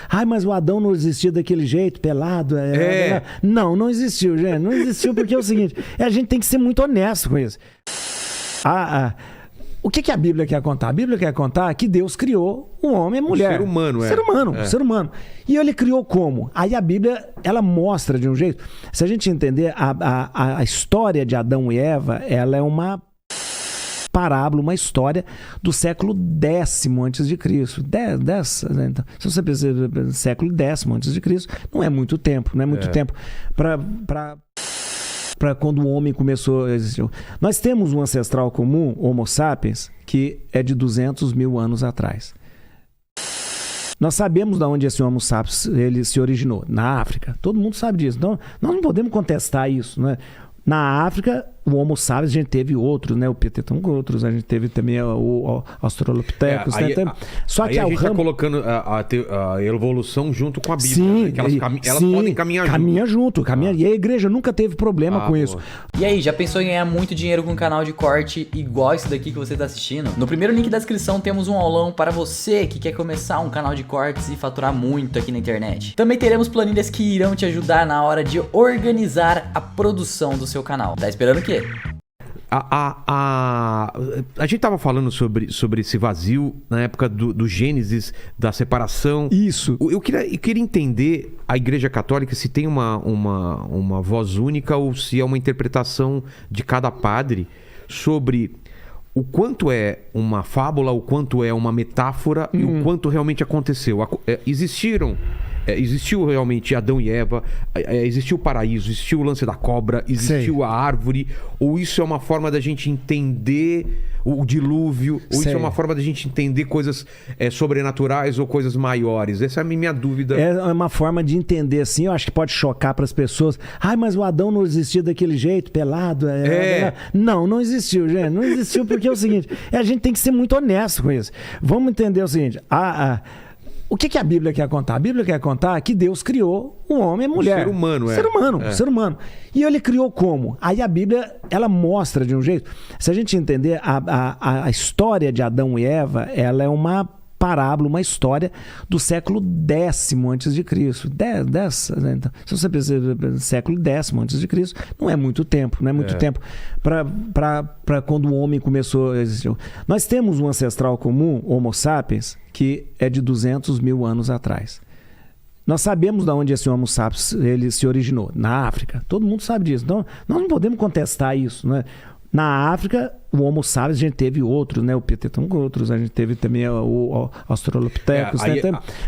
Ai, mas o Adão não existiu daquele jeito, pelado. Não existiu, gente. Não existiu porque é o seguinte, a gente tem que ser muito honesto com isso. O que a Bíblia quer contar? A Bíblia quer contar que Deus criou o homem e a mulher. O ser humano, Ser humano. E ele criou como? Aí a Bíblia, ela mostra de um jeito. Se a gente entender, a história de Adão e Eva, ela é uma parábola, uma história do século X antes de Cristo. Então, se você pensa século X antes de Cristo, não é muito tempo, tempo para quando o homem começou a existir. Nós temos um ancestral comum, Homo sapiens, que é de 200 mil anos atrás. Nós sabemos de onde esse Homo sapiens ele se originou, na África. Todo mundo sabe disso. Então, nós não podemos contestar isso, né? Na África, o Homo sapiens, a gente teve outros, né? O Pteranodontos, a gente teve também o Australopithecus. Só que a gente está colocando a evolução junto com a Bíblia. Sim, né? Que elas podem caminhar junto. E a igreja nunca teve problema com isso. E aí, já pensou em ganhar muito dinheiro com um canal de corte igual esse daqui que você está assistindo? No primeiro link da descrição temos um aulão para você que quer começar um canal de cortes e faturar muito aqui na internet. Também teremos planilhas que irão te ajudar na hora de organizar a produção do seu canal. Tá esperando o quê? A gente tava falando sobre esse vazio na época do Gênesis, da separação. Isso. Eu queria entender a Igreja Católica se tem uma voz única ou se é uma interpretação de cada padre sobre o quanto é uma fábula, o quanto é uma metáfora e o quanto realmente aconteceu. Existiu realmente Adão e Eva, existiu o paraíso, existiu o lance da cobra, existiu a árvore, ou isso é uma forma da gente entender o dilúvio, ou isso é uma forma da gente entender coisas sobrenaturais ou coisas maiores? Essa é a minha dúvida. É uma forma de entender, assim, eu acho que pode chocar para as pessoas. Ai, mas o Adão não existiu daquele jeito, pelado. Não existiu, gente. Não existiu porque é o seguinte, a gente tem que ser muito honesto com isso. Vamos entender o seguinte, o que a Bíblia quer contar? A Bíblia quer contar que Deus criou o homem e a mulher. Ser humano, Ser humano. E ele criou como? Aí a Bíblia, ela mostra de um jeito. Se a gente entender, a história de Adão e Eva, ela é uma parábola, uma história do século X antes de Cristo. Então, se você pensa século X antes de Cristo, não é muito tempo, tempo para quando o homem começou a existir. Nós temos um ancestral comum, Homo sapiens, que é de 200 mil anos atrás. Nós sabemos de onde esse Homo sapiens ele se originou, na África. Todo mundo sabe disso. Então, nós não podemos contestar isso, né? Na África, o Homo sapiens, a gente teve outros, né? O Pteranodontos, a gente teve também o Australopithecus.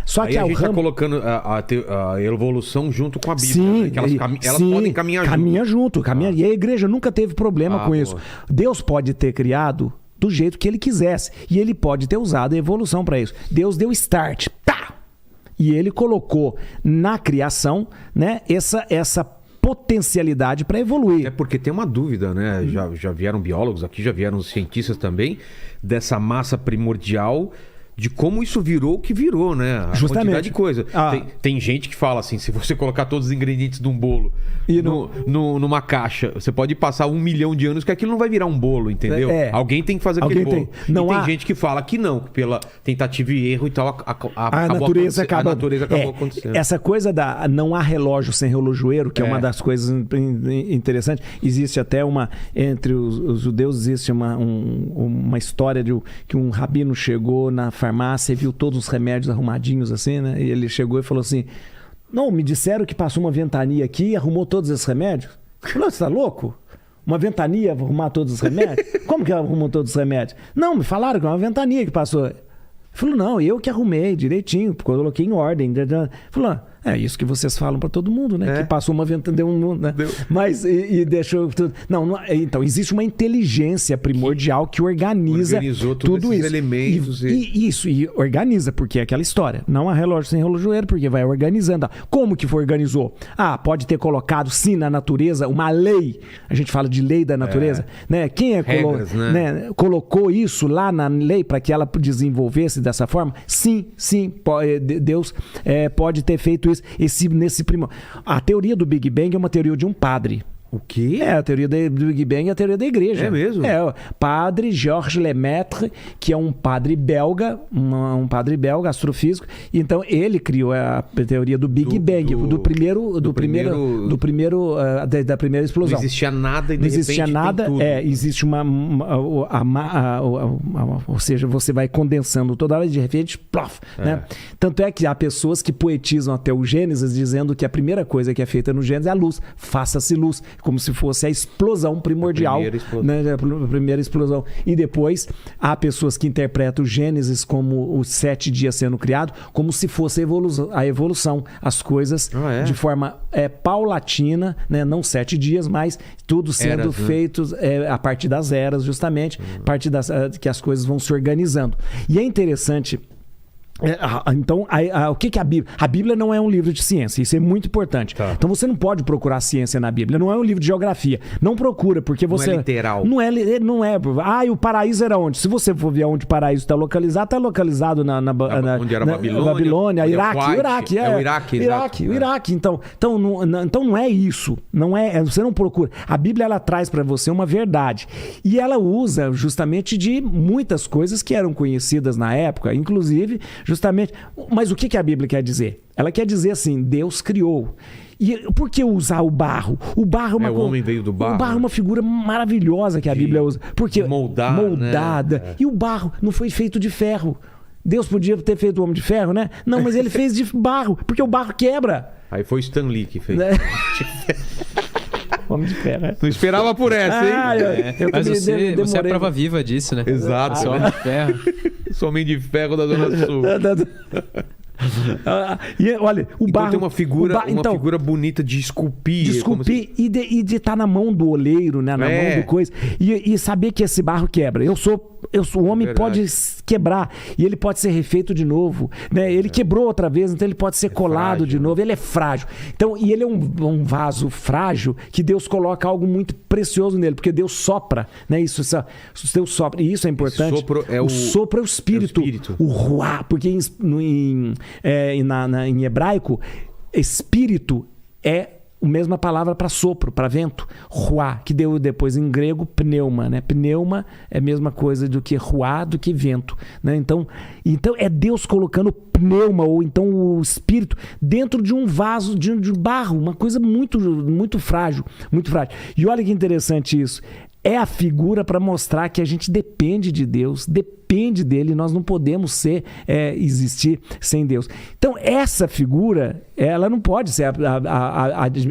Só que a gente está colocando a evolução junto com a Bíblia. Sim, né? Que elas podem caminhar junto. E a igreja nunca teve problema com isso. Deus pode ter criado do jeito que ele quisesse. E ele pode ter usado a evolução para isso. Deus deu start. Tá! E ele colocou na criação, né, essa potencialidade para evoluir. É porque tem uma dúvida, né? Já vieram biólogos aqui, já vieram cientistas também, dessa massa primordial, de como isso virou o que virou, né? A quantidade de coisa. Tem gente que fala assim, se você colocar todos os ingredientes de um bolo numa caixa, você pode passar 1 milhão de anos que aquilo não vai virar um bolo, entendeu? Alguém tem que fazer aquele bolo. Tem gente que fala que não, pela tentativa e erro e tal, a natureza acabou acontecendo. Essa coisa não há relógio sem relojoeiro, que é uma das coisas interessantes. Existe até entre os judeus, existe uma história de que um rabino chegou na farmácia e viu todos os remédios arrumadinhos assim, né? E ele chegou e falou assim, não, me disseram que passou uma ventania aqui e arrumou todos esses remédios. Falou, você tá louco? Uma ventania vai arrumar todos os remédios? Como que ela arrumou todos os remédios? Não, me falaram que é uma ventania que passou. Ele falou, não, eu que arrumei direitinho, porque eu coloquei em ordem. Falou, é isso que vocês falam para todo mundo, né? Que passou uma ventania, né? Mas e deixou tudo. Então existe uma inteligência primordial que organizou tudo isso. Elementos e organiza, porque é aquela história. Não há relógio sem relojoeiro, porque vai organizando. Como que organizou? Pode ter colocado sim na natureza uma lei. A gente fala de lei da natureza, né? Quem colocou isso lá na lei para que ela desenvolvesse dessa forma? Sim, Deus pode ter feito isso. A teoria do Big Bang é uma teoria de um padre. O quê? A teoria do Big Bang é a teoria da igreja. É mesmo? O padre Georges Lemaitre, que é um padre belga, astrofísico. Então ele criou a teoria do Big Bang, da primeira explosão. Não existia nada e de não existia repente nada. tem tudo. Existe ou seja, você vai condensando toda hora de repente, plof, né? Tanto é que há pessoas que poetizam até o Gênesis dizendo que a primeira coisa que é feita no Gênesis é a luz. Faça-se luz, como se fosse a explosão primordial, a primeira explosão. E depois há pessoas que interpretam o Gênesis como os 7 dias sendo criado, como se fosse a evolução, as coisas de forma paulatina, né? Não 7 dias, mas tudo sendo feito a partir das eras, justamente, a partir que as coisas vão se organizando. E é interessante. Então, o que é a Bíblia? A Bíblia não é um livro de ciência, isso é muito importante. Então você não pode procurar ciência na Bíblia, não é um livro de geografia. Não procura, porque você... Não é literal. Não é. E o paraíso era onde? Se você for ver onde o paraíso está localizado onde era Babilônia, Iraque. O Iraque. Então não é isso. Você não procura. A Bíblia, ela traz para você uma verdade. E ela usa justamente de muitas coisas que eram conhecidas na época, inclusive... Justamente, mas o que a Bíblia quer dizer? Ela quer dizer assim, Deus criou. E por que usar o barro? O barro o homem veio do barro. O barro é uma figura maravilhosa que a Bíblia usa. Porque moldada. Né? E o barro não foi feito de ferro. Deus podia ter feito o homem de ferro, né? Não, mas ele fez de barro, porque o barro quebra. Aí foi Stan Lee que fez. Homem de ferro, né? Não esperava por essa, hein? Mas você é a prova viva disso, né? Exato. Sou homem de ferro. Sou homem de ferro da Zona Sul. E olha, o barro tem uma figura bonita de esculpir. E de estar na mão do oleiro, né? Na mão do coisa. E saber que esse barro quebra. O homem pode quebrar e ele pode ser refeito de novo, né? Ele quebrou outra vez, então ele pode ser colado frágil, de novo. Ele é frágil. Então, e ele é um vaso frágil que Deus coloca algo muito precioso nele, porque Deus sopra, né? Deus sopra. E isso é importante. O sopro é o espírito. O ruá, porque em hebraico, espírito é a mesma palavra para sopro, para vento, ruá, que deu depois em grego pneuma, né? Pneuma é a mesma coisa do que ruá, do que vento, né? Então é Deus colocando pneuma, ou então o espírito, dentro de um vaso de barro, uma coisa muito, muito frágil, muito frágil. E olha que interessante isso. É a figura para mostrar que a gente depende de Deus, depende dele, nós não podemos existir sem Deus. Então, essa figura, ela não pode ser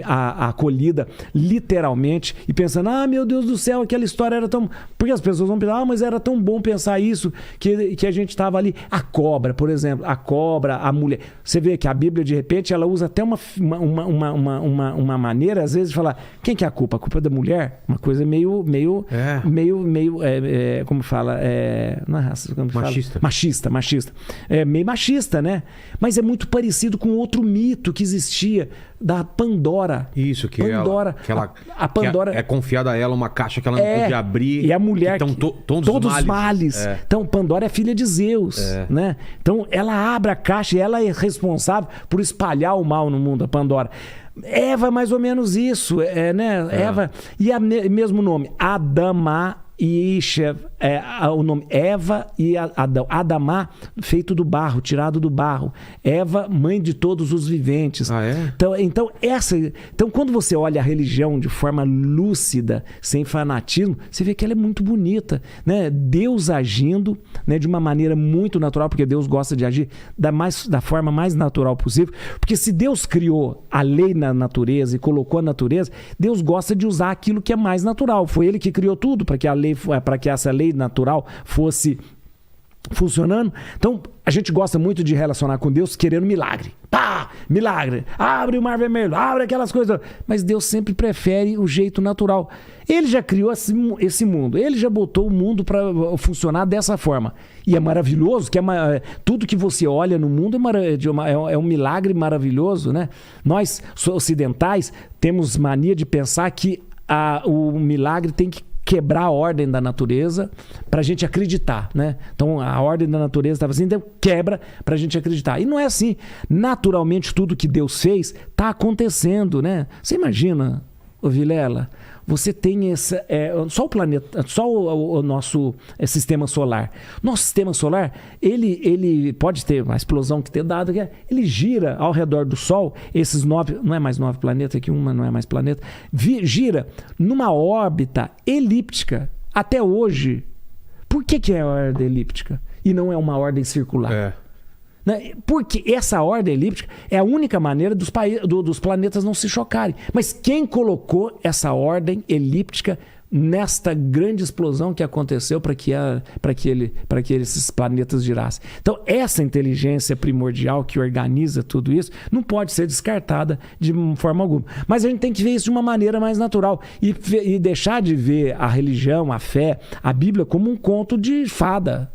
acolhida literalmente e pensando, meu Deus do céu, aquela história era tão... Porque as pessoas vão pensar, mas era tão bom pensar isso, que a gente estava ali. A cobra, por exemplo, a mulher. Você vê que a Bíblia, de repente, ela usa até uma maneira, às vezes, de falar, quem que é a culpa? A culpa é da mulher? Uma coisa meio como fala? Não é raça, como machista. Fala? Machista. É meio machista, né? Mas é muito parecido com outro mito que existia da Pandora. Isso, que Pandora. A Pandora é confiada a ela uma caixa que ela não podia abrir. E a mulher todos os males. Então, Pandora é filha de Zeus, né? Então, ela abre a caixa e ela é responsável por espalhar o mal no mundo, a Pandora. Eva é mais ou menos isso, né? Eva, e mesmo nome, Adamá e o nome Eva e Adão. Adamá, feito do barro, tirado do barro. Eva, mãe de todos os viventes. Então, quando você olha a religião de forma lúcida, sem fanatismo, você vê que ela é muito bonita, né? Deus agindo, né, de uma maneira muito natural, porque Deus gosta de agir da forma mais natural possível. Porque se Deus criou a lei na natureza e colocou a natureza, Deus gosta de usar aquilo que é mais natural. Foi Ele que criou tudo para que essa lei natural fosse funcionando. Então, a gente gosta muito de relacionar com Deus querendo milagre. Milagre. Abre o mar vermelho, abre aquelas coisas. Mas Deus sempre prefere o jeito natural. Ele já criou esse mundo. Ele já botou o mundo para funcionar dessa forma. E é maravilhoso, tudo que você olha no mundo é um milagre maravilhoso, né? Nós, ocidentais, temos mania de pensar que o milagre tem que quebrar a ordem da natureza para a gente acreditar, né? Então a ordem da natureza estava assim, então quebra para a gente acreditar. E não é assim. Naturalmente tudo que Deus fez está acontecendo, né? Você imagina ô Vilela, você tem só o planeta, só o nosso sistema solar. Nosso sistema solar, ele pode ter uma explosão que ter dado, ele gira ao redor do Sol, esses 9, não é mais 9 planetas, aqui uma não é mais planeta, gira numa órbita elíptica até hoje. Por que é a ordem elíptica e não é uma ordem circular? Porque essa ordem elíptica é a única maneira dos planetas não se chocarem. Mas quem colocou essa ordem elíptica nesta grande explosão que aconteceu para que esses planetas girassem? Então, essa inteligência primordial que organiza tudo isso não pode ser descartada de forma alguma. Mas a gente tem que ver isso de uma maneira mais natural e deixar de ver a religião, a fé, a Bíblia como um conto de fada.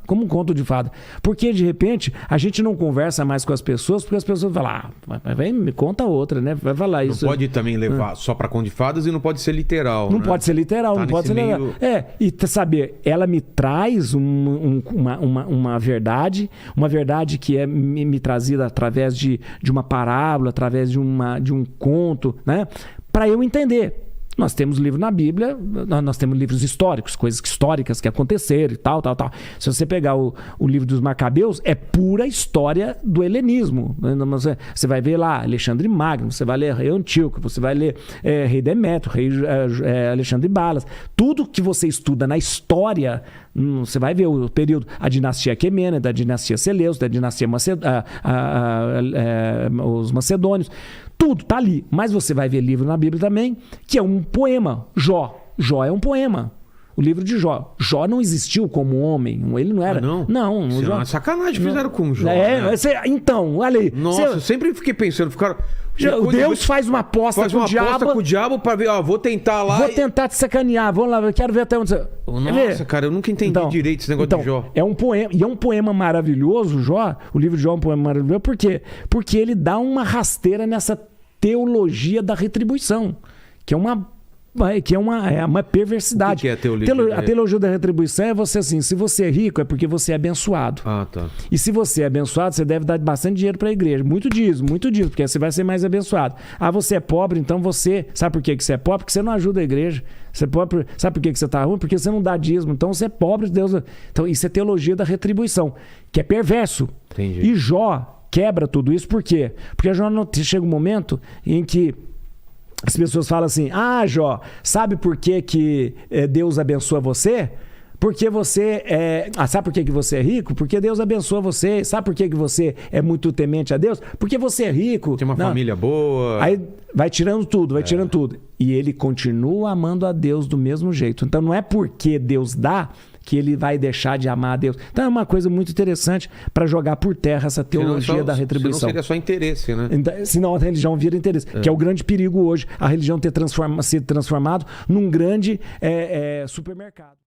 Porque, de repente, a gente não conversa mais com as pessoas, porque as pessoas falam, vem, me conta outra, né? Vai falar isso. Não pode também levar só para conto de fadas e não pode ser literal. Não pode ser literal, tá, não pode ser meio... e saber, ela me traz uma verdade que é me trazida através de uma parábola, através de um conto, né? Para eu entender. Nós temos livros na Bíblia, nós temos livros históricos, coisas históricas que aconteceram e tal. Se você pegar o livro dos Macabeus, é pura história do helenismo. Você vai ver lá Alexandre Magno, você vai ler Rei Antíoco, você vai ler Rei Demétrio, Rei Alexandre Balas. Tudo que você estuda na história, você vai ver o período, a dinastia Aquemênida, da dinastia Seleucida, da dinastia os Macedônios. Tudo tá ali. Mas você vai ver livro na Bíblia também, que é um poema. Jó é um poema. O livro de Jó. Jó não existiu como homem. Ele não era. Não. Jó... Não. Sacanagem fizeram com o Jó. Então, olha aí. Nossa, eu sempre fiquei pensando, Deus faz uma aposta com o diabo para ver, vou tentar lá. Vou tentar te sacanear. Vamos lá, eu quero ver até onde você... Nossa, cara, eu nunca entendi direito esse negócio de Jó. É um poema, e é um poema maravilhoso, Jó. O livro de Jó é um poema maravilhoso. Por quê? Porque ele dá uma rasteira nessa teologia da retribuição, que é uma perversidade. O que é a teologia? A teologia da retribuição é você assim, se você é rico é porque você é abençoado. Tá. E se você é abençoado, você deve dar bastante dinheiro para a igreja. Muito dízimo, porque você vai ser mais abençoado. Você é pobre, então você... Sabe por que você é pobre? Porque você não ajuda a igreja. Você é pobre, sabe por que você está ruim? Porque você não dá dízimo. Então você é pobre, Deus... Então isso é teologia da retribuição, que é perverso. Entendi. E Jó quebra tudo isso, por quê? Porque Jó chega um momento em que as pessoas falam assim, Jó, sabe por que Deus abençoa você? Porque você sabe por que você é rico? Porque Deus abençoa você. Sabe por que você é muito temente a Deus? Porque você é rico. Tem uma família boa. Aí vai tirando tudo. E ele continua amando a Deus do mesmo jeito. Então não é porque Deus dá que ele vai deixar de amar a Deus. Então é uma coisa muito interessante para jogar por terra essa teologia da retribuição. Senão seria só interesse, né? Senão a religião vira interesse. Que é o grande perigo hoje, a religião ter sido transformado num grande supermercado.